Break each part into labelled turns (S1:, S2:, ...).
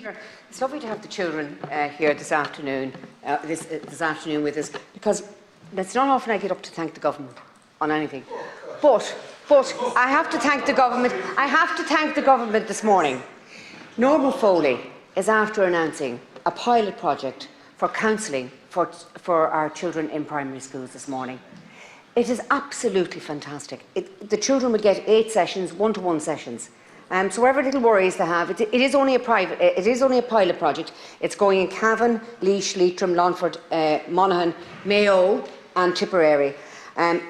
S1: Peter, it's lovely to have the children here this afternoon, this afternoon with us, because it's not often I get up to thank the government on anything. But I have to thank the government. I have to thank the government this morning. Norman Foley is after announcing a pilot project for counselling for our children in primary schools this morning. It is absolutely fantastic. The children will get 8 sessions, one-to-one sessions. So whatever little worries they have, it is only a pilot project. It's going in Cavan, Laois, Leitrim, Longford, Monaghan, Mayo and Tipperary.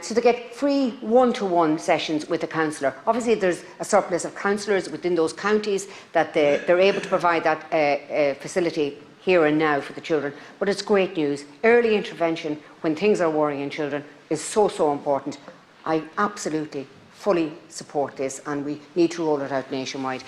S1: So they get free one-to-one sessions with a counsellor. Obviously there's a surplus of counsellors within those counties that they're able to provide that facility here and now for the children. But it's great news. Early intervention when things are worrying children is so important. I absolutely fully support this, and we need to roll it out nationwide.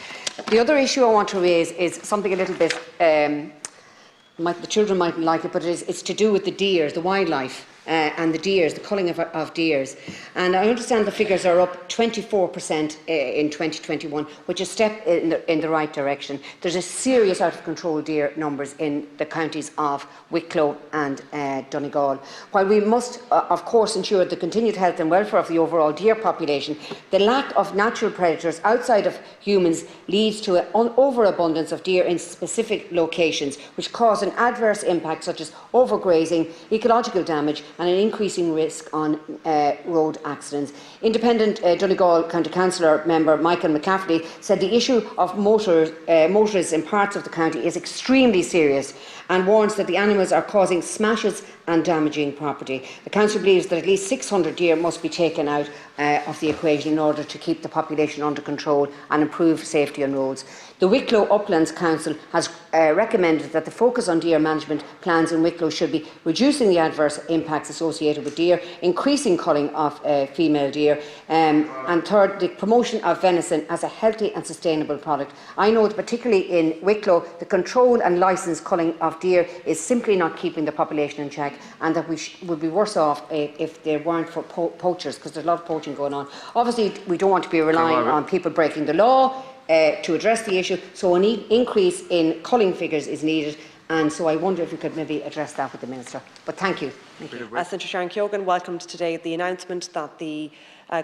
S1: The other issue I want to raise is something a little bit, the children mightn't like it, but it's to do with the deer, the wildlife, and the deers, the culling of deers. And I understand the figures are up 24% in 2021, which is a step in the right direction. There's a serious out-of-control deer numbers in the counties of Wicklow and Donegal. While we must, of course, ensure the continued health and welfare of the overall deer population, the lack of natural predators outside of humans leads to an overabundance of deer in specific locations, which cause an adverse impact such as overgrazing, ecological damage and an increasing risk on road accidents. Independent Donegal County Councillor member Michael McCafferty said the issue of motorists in parts of the county is extremely serious and warns that the animals are causing smashes and damaging property. The council believes that at least 600 deer must be taken out of the equation in order to keep the population under control and improve safety on roads. The Wicklow Uplands Council has recommended that the focus on deer management plans in Wicklow should be reducing the adverse impacts associated with deer, increasing culling of female deer, and third, the promotion of venison as a healthy and sustainable product. I know that particularly in Wicklow, the controlled and licensed culling of deer is simply not keeping the population in check, and that we would be worse off if there weren't for poachers, because there's a lot of poaching going on. Obviously, we don't want to be relying on people breaking the law to address the issue, so an increase in culling figures is needed, and so I wonder if we could maybe address that with the Minister. But thank you.
S2: Senator Sharon Keogan welcomed today the announcement that the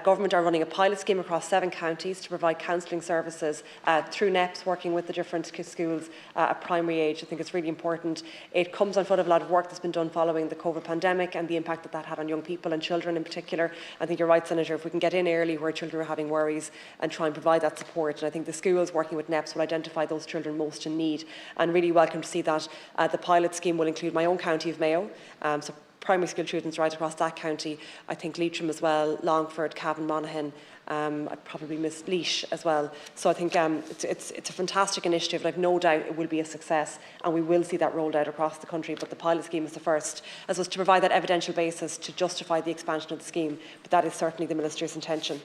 S2: Government are running a pilot scheme across 7 counties to provide counselling services through NEPs, working with the different schools at primary age. I think it's really important. It comes on foot of a lot of work that's been done following the COVID pandemic and the impact that that had on young people and children in particular. I think you're right, Senator, if we can get in early where children are having worries and try and provide that support. And I think the schools working with NEPs will identify those children most in need. And really welcome to see that the pilot scheme will include my own county of Mayo. So primary school students right across that county. I think Leitrim as well, Longford, Cavan, Monaghan. I'd probably miss Laois as well. So I think it's a fantastic initiative, and I've no doubt it will be a success, and we will see that rolled out across the country. But the pilot scheme is the first, as was to provide that evidential basis to justify the expansion of the scheme. But that is certainly the Minister's intention.